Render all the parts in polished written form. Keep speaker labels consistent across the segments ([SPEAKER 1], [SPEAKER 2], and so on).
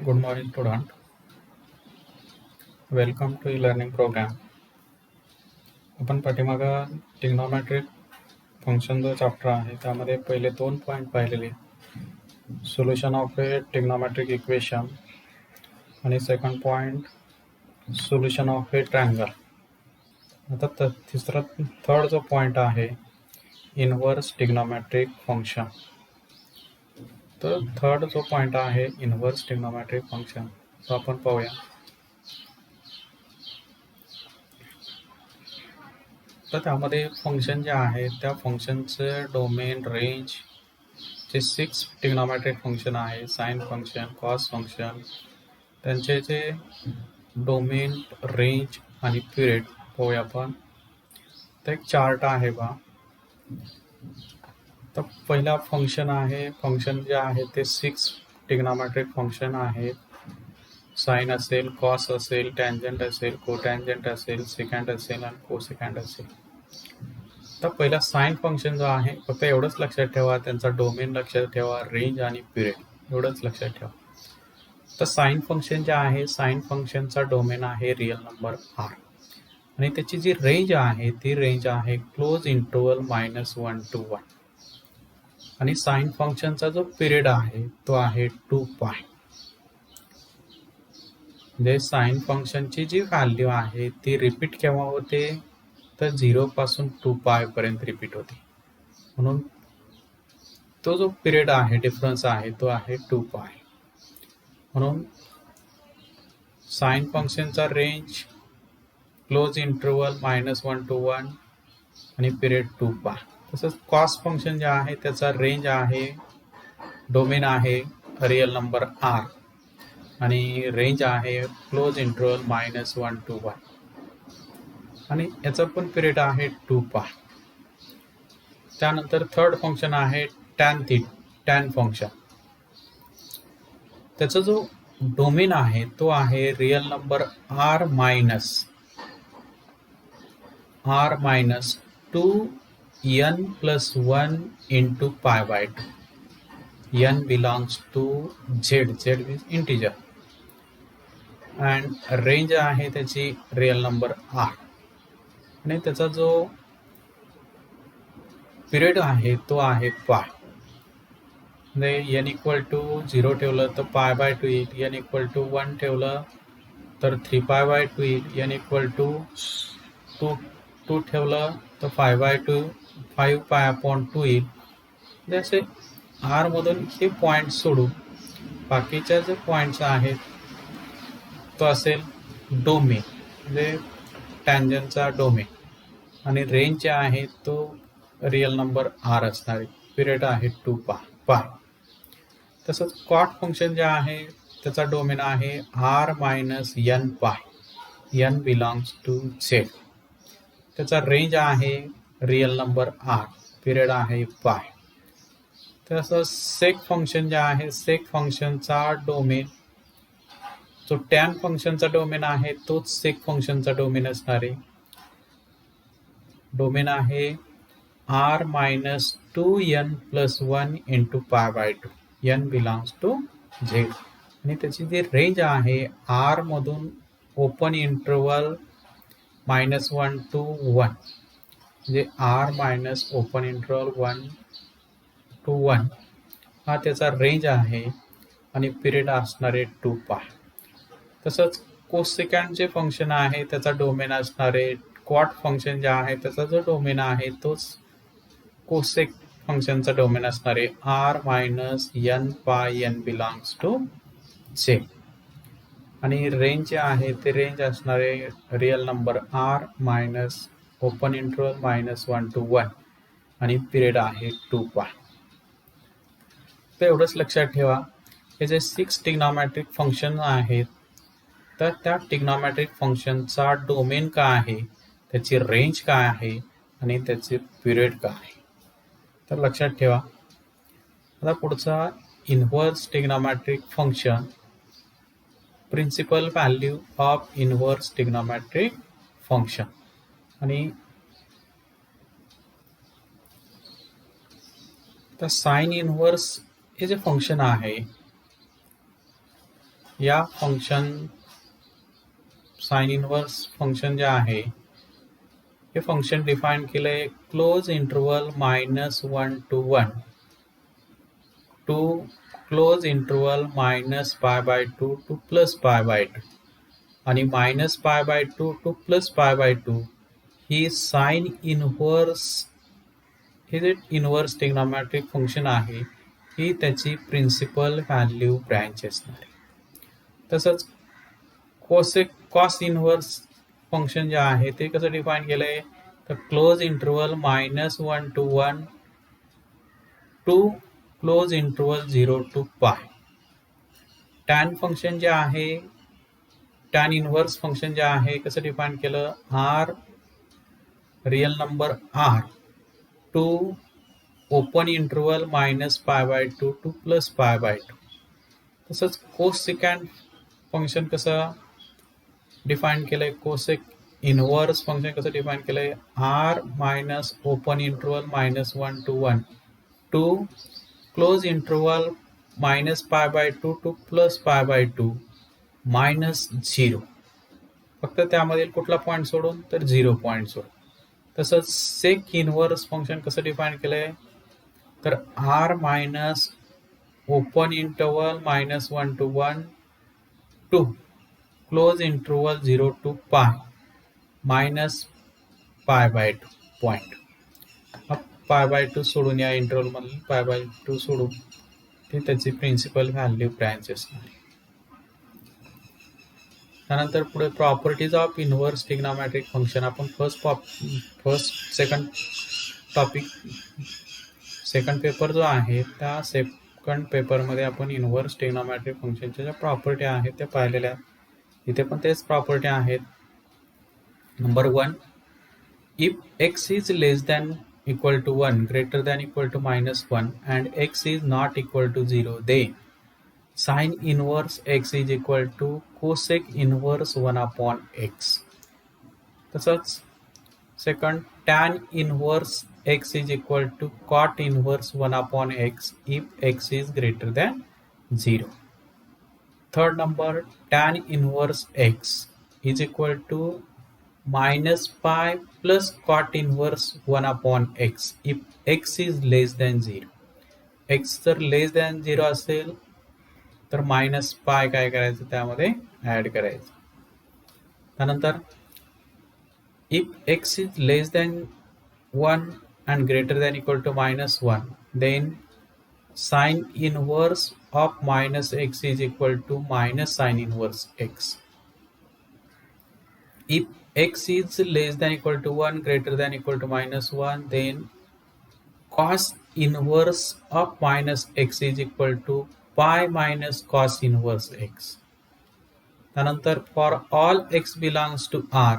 [SPEAKER 1] Good morning, student. Welcome to e-learning program. आपण पाठीमागा trigonometric function जो चॅप्टर आहे त्यामध्ये पहिले 2 पॉइंट पाहिलेले. Solution of a trigonometric equation आणि second point solution of a triangle. आता थर्ड जो पॉइंट आहे इनवर्स ट्रिग्नोमेट्रिक फंक्शन. तर थर्ड जो पॉइंट आहे इनवर्स ट्रिग्नोमेट्रिक फंक्शन तो आपण पाहूया. तर त्यामध्ये फंक्शन जे आहे त्या फंक्शनचे डोमेन रेंज जे 6 ट्रिग्नोमेट्रिक फंक्शन आहे, साइन फंक्शन, कॉस फंक्शन, त्यांचे जे डोमेन रेंज आणि पिरियड पाहूया आपण. तर एक चार्ट आहे बा. तर पहिला फंक्शन आहे, फंक्शन जे आहे ते 6 ट्रिग्नोमेट्रिक फंक्शन आहेत. साइन असेल, कॉस असेल, टँजंट असेल, कोटँजंट असेल, सेकंड असेल आणि कोसेकंड असेल. तर पहिला साइन फंक्शन जो आहे फक्त एवढंच लक्षात ठेवा, त्यांचा डोमेन लक्षात ठेवा, रेंज आणि पिरियड एवढंच लक्षात ठेवा. तर साइन फंक्शन जे आहे, साइन फंक्शनचा डोमेन आहे रिअल नंबर आर आणि त्याची जी रेंज आहे ती रेंज आहे क्लोज इंटरवल -1 to 1 आणि साइन फंक्शनचा जो पिरियड आहे तो आहे 2π. म्हणजे साइन फंक्शनची जी व्हॅल्यू आहे ती रिपीट केव्हा होते तर 0 पासून 2π पर्यंत रिपीट होते. म्हणून तो जो पिरियड आहे, डिफरन्स आहे तो आहे 2π. म्हणून साइन फंक्शनचा रेंज क्लोज इंटरवल -1 to 1 आणि पिरियड 2π. तसंच कॉस फंक्शन जे आहे त्याचा रेंज आहे, डोमेन आहे रिअल नंबर आर आणि रेंज आहे क्लोज इंटरवल -1 to 1 आणि याचा पण पिरियड आहे 2π. त्यानंतर थर्ड फंक्शन आहे टॅन फंक्शन. त्याचा जो डोमेन आहे तो आहे real number R minus 2n+1 into π/2. n belongs to z means integer and range आहे त्याची रिअल नंबर आर आणि त्याचा जो पिरियड आहे तो आहे π. म्हणजे n = 0 ठेवलं तर π/2 येईल, n = 1 ठेवलं तर 3π/2 येईल, n = 2 ठेवलं तर 5π/2 येईल. जसे आर मधून हे पॉइंट सोडून बाकीच्या जे पॉइंट्स आहेत तो असेल डोमेन म्हणजे टँजंटचा डोमेन आणि रेंज जे आहे तो रिअल नंबर आर असणार आहे, पिरियड आहे 2π. तसंच कॉट फंक्शन जे आहे त्याचा डोमेन आहे r - nπ. n belongs to z. त्याचा रेंज आहे रिअल नंबर आर, पिरियड आहे π. तसं सेक फंक्शन जे आहे, सेक फंक्शनचा डोमेन जो टॅन फंक्शनचा डोमेन आहे तोच सेक फंक्शनचा डोमेन असणार आहे. डोमेन आहे r - 2n+1 into π/2. n belongs to z आणि त्याची जी रेंज आहे आर मधून ओपन इंटरवल -1 to 1 म्हणजे r minus open interval 1 to 1 हा त्याचा रेंज आहे आणि पिरियड असणार आहे 2π. तसंच कोसेकंड जे फंक्शन आहे त्याचा डोमेन असणार आहे, क्वाट फंक्शन जे आहे त्याचा जो डोमेन आहे तोच कोसेक फंक्शनचा डोमेन असणार आहे r - nπ. n belongs to z आणि रेंज जे आहे ते रेंज असणार आहे real number R minus open interval -1 to 1 आणि पिरियड आहे 2π. तर एवढंच लक्षात ठेवा, हे जे 6 ट्रिग्नोमेट्रिक फंक्शन आहेत तर त्या ट्रिग्नोमेट्रिक फंक्शनचा डोमेन काय आहे, त्याची रेंज काय आहे आणि त्याचे पिरियड काय आहे. तर लक्षात ठेवा. आता पुढचा inverse trigonometric function, principal value of inverse trigonometric function. आणि तर साइन इनव्हर्स हे जे फंक्शन आहे या फंक्शन साइन इनवर्स फंक्शन जे आहे हे फंक्शन डिफाइन केलं आहे close interval -1 to 1 to close interval -π/2 to +π/2 आणि -π/2 to +π/2 ही साइन इनव्हर्स हे जे इनव्हर्स ट्रिग्नोमेट्रिक फंक्शन आहे ही त्याची प्रिन्सिपल व्हॅल्यू ब्रँच असणार आहे। तसंच कॉस इनव्हर्स फंक्शन जे आहे ते कसं डिफाइन केलं आहे तर close interval -1 to 1 to close interval 0 to π। Tan function जे आहे टॅन इनव्हर्स फंक्शन जे आहे कसं डिफाइन केलं R real number R to open interval -π/2 to +π/2। तसंच कोसेकंड फंक्शन कसं डिफाइन केलंय कोसेक इनव्हर्स फंक्शन कसं डिफाइन केलंय R minus open interval -1 to 1 to close interval -π/2 to +π/2 -0 फक्त त्यामधील कुठला पॉईंट सोडून तर 0 पॉईंट सोडून। तसंच सेक इनव्हर्स फंक्शन कसं डिफाइन केलंय तर R minus open interval -1 to 1 to close interval 0 to π -π/2 point. π/2 सोडून या इंटरवल मधील π/2 सोडून ती त्याची प्रिन्सिपल व्हॅल्यू ब्रँच असणार आहे। त्यानंतर पुढे properties of inverse trigonometric function आपण सेकंड पेपर जो आहे त्या सेकंड पेपरमध्ये आपण इनव्हर्स ट्रिग्नोमेट्रिक फंक्शनच्या ज्या प्रॉपर्टी आहेत त्या पाहिलेल्या आहेत। इथे पण तेच प्रॉपर्टी आहेत। Number 1 if x is less than equal to 1 greater than equal to -1 and x is not equal to 0 then sin inverse x is equal to cosec inverse 1 upon x। तसंच second tan inverse x is equal to cot inverse 1 upon x if x is greater than 0। Third number tan inverse x is equal to -π plus cot inverse 1 upon x if x is less than 0। x जर लेस than 0 असेल तर -π काय करायचं त्यामध्ये add करायचं। त्यानंतर if x is less than 1 and greater than equal to -1 then sin inverse of -x is equal to minus sin inverse x। if x is less than equal to 1 greater than equal to -1 then cos inverse of -x is equal to pi minus cos inverse x। त्यानंतर for all x belongs to R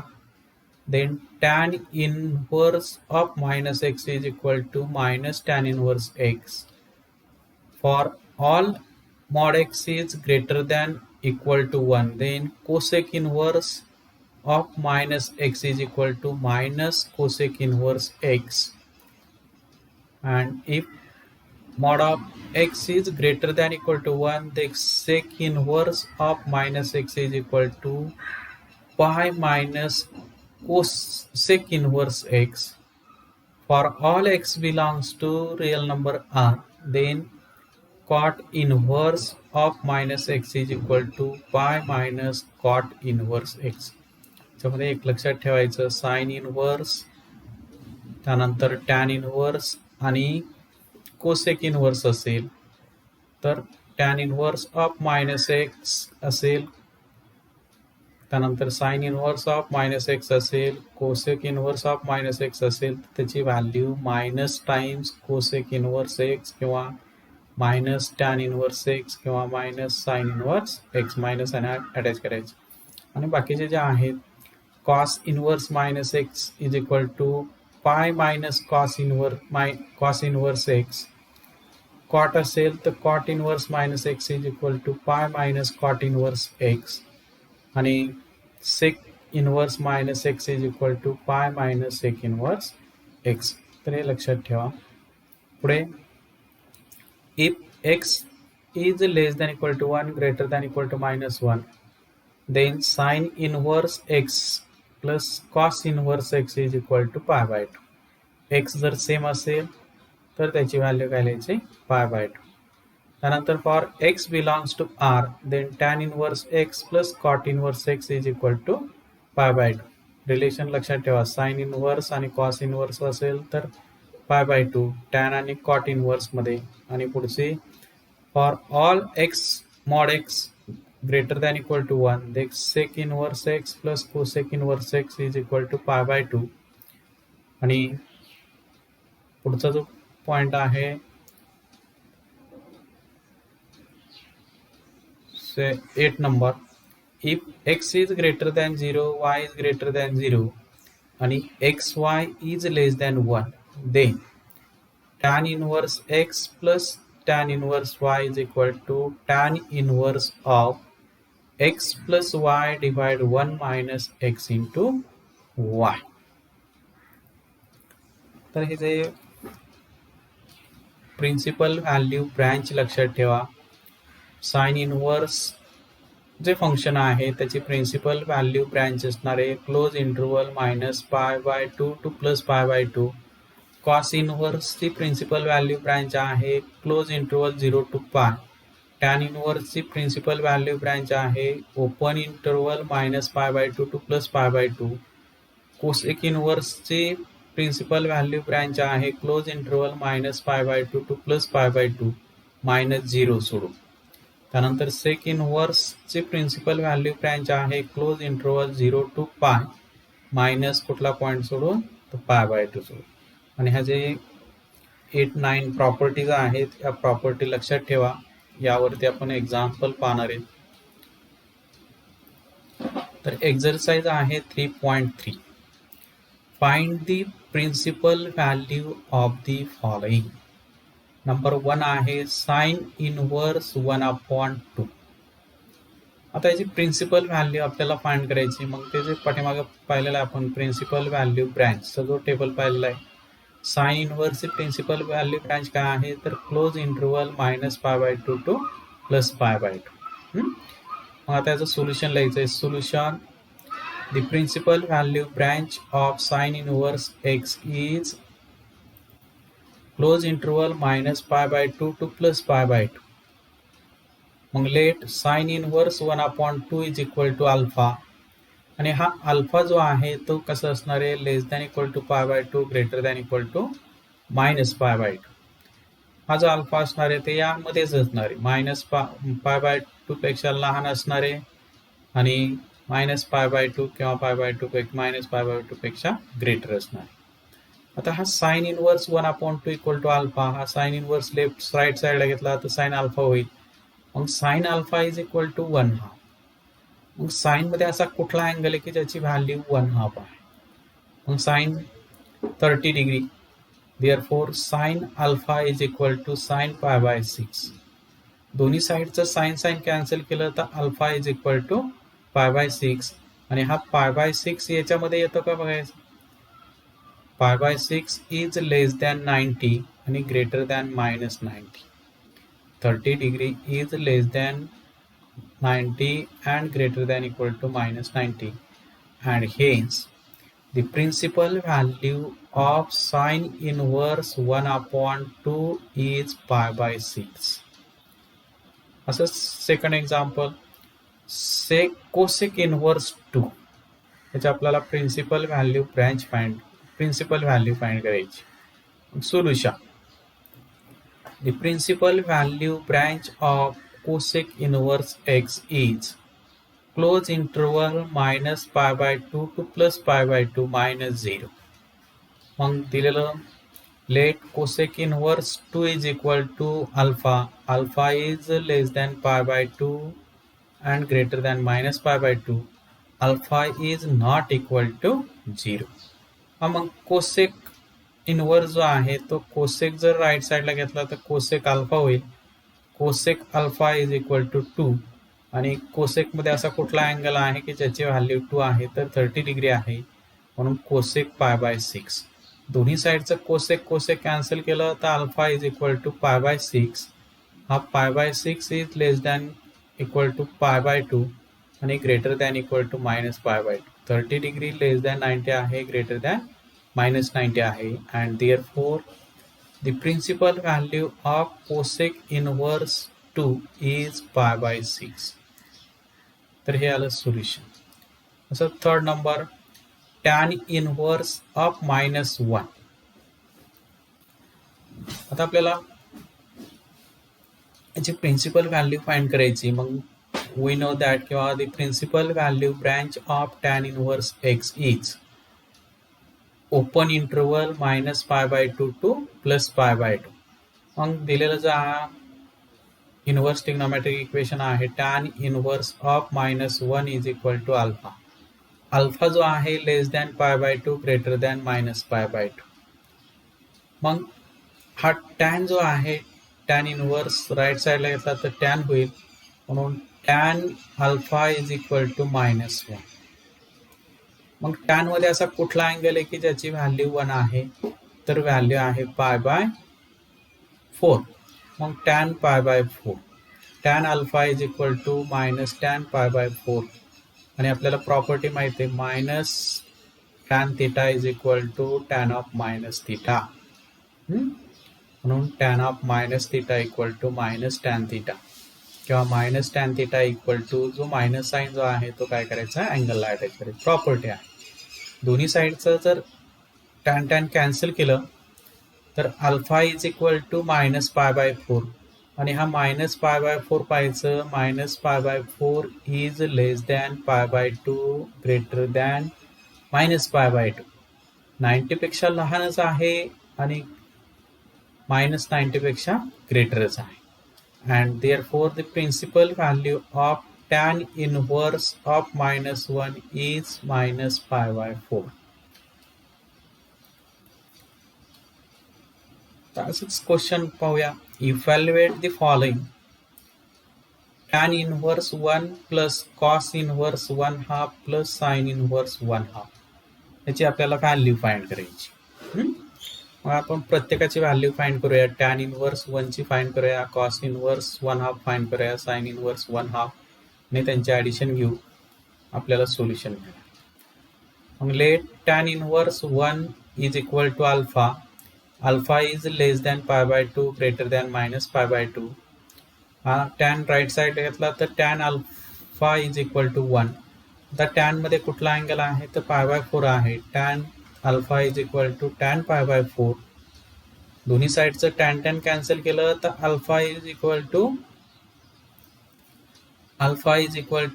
[SPEAKER 1] then tan inverse of -x is equal to minus tan inverse x। for all mod x is greater than equal to 1 then cosec inverse of -x is equal to minus cosec inverse x। and if mod of x is greater than equal to 1 then sec inverse of -x is equal to pi minus cosec inverse x। for all x belongs to real number R then cot inverse of -x is equal to pi minus cot inverse x। त्यामध्ये एक लक्षात ठेवायचं sine inverse त्यानंतर tan inverse आणि cosec inverse असेल तर tan inverse of -x असेल त्यानंतर साइन इनव्हर्स ऑफ -x असेल कोसेक इनव्हर्स ऑफ -x असेल त्याची value minus times cosec inverse x किंवा मायनस टॅन इनव्हर्स x किंवा minus sine inverse x minus आणि अटॅच करायचे। आणि बाकीचे जे आहेत cos inverse -x is equal to pi minus cos inverse x। cot असेल तर cot inverse -x is equal to pi minus cot inverse x आणि sec inverse -x is equal to pi minus sec inverse x। तर हे लक्षात ठेवा। पुढे if x is less than equal to 1 greater than equal to -1, then sin inverse x plus cos inverse x is equal to pi by 2. x जर same असेल तर त्याची value काय लिहायची pi by 2. त्यानंतर for x belongs to r then tan inverse x plus cot inverse x is equal to pi by 2. Relation लक्षात ठेवा, sine inverse आणि कॉस इनवर्स असेल तर pi by 2, tan आणि cot इनवर्स मध्ये. आणि पुढची for all x mod x greater than equal to 1 then sec inverse x plus cosec inverse x is equal to pi by 2. आणि पुढचा जो पॉइंट आहे 8 number, if x is greater than 0 y is greater than 0 आणि xy is less than 1 then tan inverse x plus tan inverse y is equal to tan inverse of x plus y divided 1 minus x into y. तर हे जे principal value branch लक्षात ठेवा. Sine inverse जे function आहे त्याची principal value branch असणार आहे क्लोज इंटरवल -π/2 टू +π/2. कॉस इनवर्सची प्रिन्सिपल व्हॅल्यू ब्रँच आहे क्लोज इंटरवल 0 टू π. टॅन इनवर्सची प्रिन्सिपल व्हॅल्यू ब्रँच आहे ओपन इंटरवल -π/2 टू +π/2. कोसेक इनवर्सची प्रिन्सिपल व्हॅल्यू ब्रँच आहे क्लोज इंटरवल -π/2 टू +π/2 -0 सोडून. त्यानंतर सेक इनवर्सची प्रिन्सिपल व्हॅल्यू ब्रँच आहे क्लोज इंटरवल 0 टू π मायनस कुठला पॉईंट सोडून तर π/2 सोडून. आणि ह्या जे 8-9 प्रॉपर्टीज आहेत या प्रॉपर्टी लक्षात ठेवा. यावरती आपण एक्झाम्पल पाहणार आहे. तर एक्झरसाइज आहे 3.3. Find the principal value of the following. Number 1 आहे साइन इनवर्स 1/2. आता याची प्रिन्सिपल व्हॅल्यू आपल्याला फाइंड करायची. मग ते जे पाठीमागे पाहिलेलं आहे आपण प्रिन्सिपल व्हॅल्यू ब्रँचचा जो टेबल पाहिलेला आहे, साइन इनवर्सची प्रिन्सिपल व्हॅल्यू ब्रँच काय आहे तर क्लोज इंटरवल -π/2 टू +π/2. मग आता याचं सोल्युशन लिहायचं आहे. Solution the principal value branch of sine inverse x is close interval -π/2 to +π/2. मग let sine inverse 1/2 is equal to alpha. आणि हा अल्फा जो आहे तो कसा असणार आहे less than equal to π/2 greater than equal to -π/2. हा जो अल्फा असणार आहे ते यामध्येच असणार आहे, -π/2 पेक्षा लहान असणार आहे आणि -π/2 किंवा -π/2 पेक्षा ग्रेटर असणार आहे. आता हा sine inverse 1/2 equal to alpha, हा साइन इनवर्स लेफ्ट राईट साईडला घेतला तर साइन अल्फा होईल. मग sine alpha is equal to 1/2. मग साइन मध्ये असा कुठला अँगल आहे की ज्याची व्हॅल्यू 1/2 आहे. मग sine 30 degree. Therefore sine alpha is equal to sine π/6. दोन्ही साईडचं साइन कॅन्सल केलं तर अल्फा इज इक्वल टू π/6. आणि हा π/6 याच्यामध्ये येतो का बघायचं. π/6 is less than 90 and greater than -90. 30 degree is less than 90 and greater than equal to -90. And hence, the principal value of sine inverse 1/2 is π/6. As a second example, cosec inverse 2. याची आपल्याला principal value branch principal value find करायची. Solution the principal value branch of cosec inverse x is close interval -π/2 to +π/2 -0. मग दिलेलं late cosec inverse 2 is equal to alpha. Alpha is less than π/2 and greater than -π/2. Alpha is not equal to 0. मग cosec inverse जो आहे तो cosec जर right साईडला घेतला तर कोसेक अल्फा होईल. Cosec alpha is equal to 2. आणि कोसेक मध्ये असा कुठला अँगल आहे की ज्याची व्हॅल्यू 2 आहे तर 30 डिग्री आहे, म्हणून कोसेक π/6. दोन्ही साईडचं कोसेक कॅन्सल केलं तर अल्फा इज इक्वल टू π/6 हा pi by 6 is less than equal to pi by 2 आणि greater than equal to minus pi by 2. 30 degree less than 90 आहे, ग्रेटर दॅन मायनस 90 आहे. And therefore the principal value of cosec inverse 2 is pi by 6. तर हे आलं solution. असं third number tan inverse of minus 1. आता आपल्याला याची principal value find करायची. मग वी नो दॅट किंवा the principal value branch of tan inverse x is open interval minus pi by 2 to plus pi by 2. मग दिलेलं जो हा इनव्हर्स ट्रिग्नोमेट्रिक इक्वेशन आहे tan inverse of minus 1 is equal to alpha. Alpha जो आहे less than pi by 2 greater than minus pi by 2. मग हा tan जो आहे टॅन इनव्हर्स राईट साईडला घेतला तर टॅन होईल, म्हणून tan alpha is equal to minus 1. मग टॅन मध्ये असा कुठला अँगल आहे की ज्याची व्हॅल्यू 1 आहे, तर व्हॅल्यू आहे पाय बाय 4. मग tan pi by 4, tan alpha is equal to minus tan pi by 4. आणि आपल्याला प्रॉपर्टी माहिती आहे minus tan theta is equal to tan of minus theta. म्हणून tan of minus theta equal to minus tan theta किंवा minus tan theta equal to जो minus sine जो आहे तो काय करायचा अँगलला अटॅच करायचा. प्रॉपर्टी आहे दोन्ही साईडचं जर टॅन टॅन कॅन्सल केलं तर alpha is equal to minus pi by 4 आणि हा मायनस पाय बाय 4 पाहायचं. Minus pi by 4 is less than pi by 2 greater than minus pi by 2. 90 पेक्षा लहानच आहे आणि मायनस 90 पेक्षा ग्रेटरच आहे. And therefore the principal value of tan inverse of minus 1 is minus pi by 4. असंच question पाहूया. Evaluate the following tan inverse 1 plus cos inverse 1/2 plus sine inverse 1/2. याची आपल्याला व्हॅल्यू फाइंड करायची. मग आपण प्रत्येकाची व्हॅल्यू फाइंड करूया. टॅन इनव्हर्स 1 ची फाइंड करूया, कॉस इनव्हर्स 1/2 फाइंड करूया, साइन इनव्हर्स 1/2 आणि त्यांचे ॲडिशन घेऊ, आपल्याला सोल्युशन मिळेल. मग late tan inverse 1 is equal to alpha. Alpha is less than pi by 2 greater than minus pi by 2. हा टॅन राईट साईड घेतला तर tan alpha is equal to 1. आता टॅन मध्ये कुठला अँगल आहे तर पाय बाय 4 आहे. Tan alpha is equal to tan pi by 4. दोन्ही साईडचं टॅन टॅन कॅन्सल केलं तर alpha is equal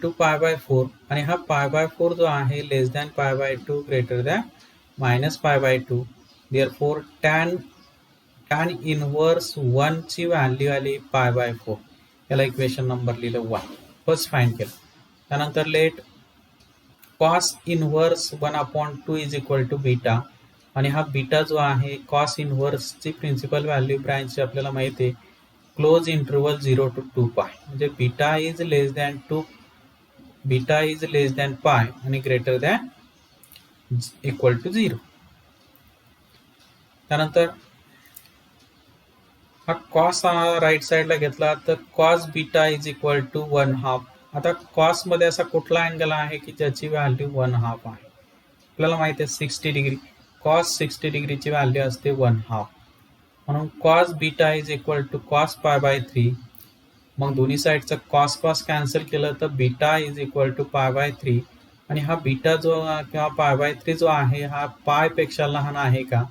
[SPEAKER 1] to pi by 4 आणि हा पाय बाय 4 जो आहे less than pi by 2 greater than minus pi by 2. Therefore tan inverse 1 ची value आली पाय बाय 4. याला इक्वेशन नंबर लिहिलं 1. फर्स्ट फाइंड केलं. त्यानंतर let cos inverse 1/2 is equal to beta आणि हा बीटा जो आहे कॉस इनव्हर्सची प्रिन्सिपल व्हॅल्यू ब्रँच आपल्याला माहिती आहे क्लोज इंटरवल 0 to 2 पाय, म्हणजे बीटा इज लेस दॅन पाय आणि ग्रेटर दॅन इक्वल टू 0. त्यानंतर हा कॉस राईट साईडला घेतला तर cos beta is equal to 1/2. आता कॉस मध्ये असा कुठला अँगल आहे की ज्याची व्हॅल्यू 1/2 आहे. आपल्याला माहिती आहे 60 डिग्री. कॉस 60 डिग्रीची व्हॅल्यू असते 1/2. म्हणून cos beta is equal to cos pi by 3. मग दोन्ही साईडचं कॉस कॅन्सल केलं तर beta is equal to pi by 3 आणि हा बीटा जो किंवा पाय बाय 3 जो आहे हा पाय पेक्षा लहान आहे का.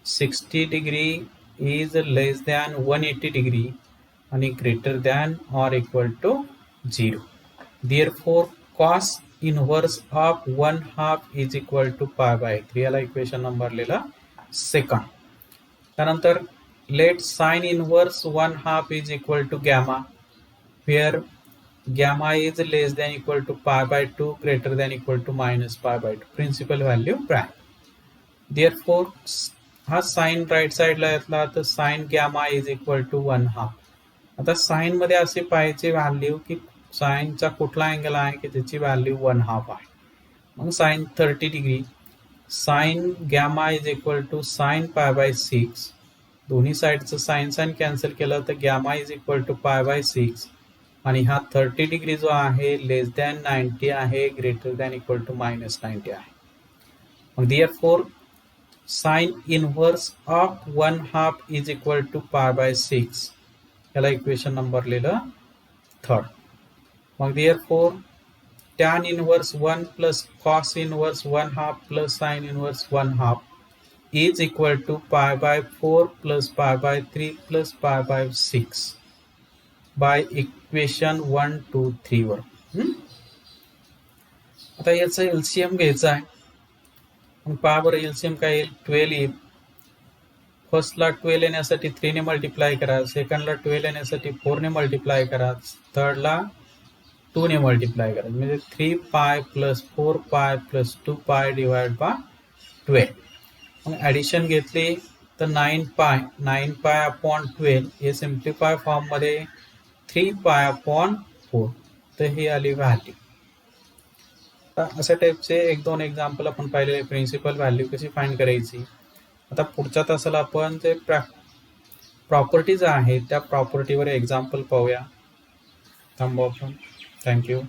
[SPEAKER 1] 60 degree is less than 180 degree आणि greater than or equal to 0. Therefore cos inverse of 1/2 is equal to pi by 3. याला इक्वेशन नंबर लिहिला सेकंड. त्यानंतर let sine inverse 1/2 is equal to gamma where gamma is less than equal to pi by 2 greater than equal to minus pi by 2. Principal value branch. Therefore हा sine right साईडला घेतला तर sign gamma is equal to 1/2. आता sign मध्ये असे पाहायचे value की साइनचा कुठला अँगल आहे की त्याची व्हॅल्यू 1/2 आहे. मग sine 30 degree sine gamma is equal to sine pi by 6 दोन्ही साईडचं साइन साइन कॅन्सल केलं तर गॅमा इज इक्वल टू π/6 आणि हा 30 डिग्री जो आहे लेस दॅन 90 आहे ग्रेटर दॅन इक्वल टू -90 आहे. मग therefore sine inverse of 1/2 is equal to π/6 याला इक्वेशन नंबर लिहिलं थर्ड. मग therefore tan inverse 1 plus cos inverse 1/2 plus sin inverse 1/2 is equal to π/4 plus π/3 plus π/6 by equation 1, 2, 3 वर. आता याचं LCM घ्यायचं आहे. मग पहा बरं एलसीएम काय येईल 12 येईल. फर्स्टला 12 येण्यासाठी 3 ने मल्टिप्लाय करा, सेकंडला 12 येण्यासाठी 4 ने मल्टिप्लाय करा, थर्डला 2 ने मल्टिप्लाय करा, म्हणजे 3π प्लस 4π प्लस 2π डिवाइड बाय 12. मग ॲडिशन घेतली तर 9π अपॉन 12 हे सिम्प्लिफाय फॉर्ममध्ये 3π अपॉन 4 तर ही आली व्हॅल्यू. अशा टाईपचे 1-2 एक्झाम्पल आपण पाहिलेले. प्रिन्सिपल व्हॅल्यू कशी फाइंड करायची. आता पुढच्या तासाला आपण जे प्रॉपर्टीज आहेत त्या प्रॉपर्टीवर एक्झाम्पल पाहूया. थांबू आपण. थँक्यू.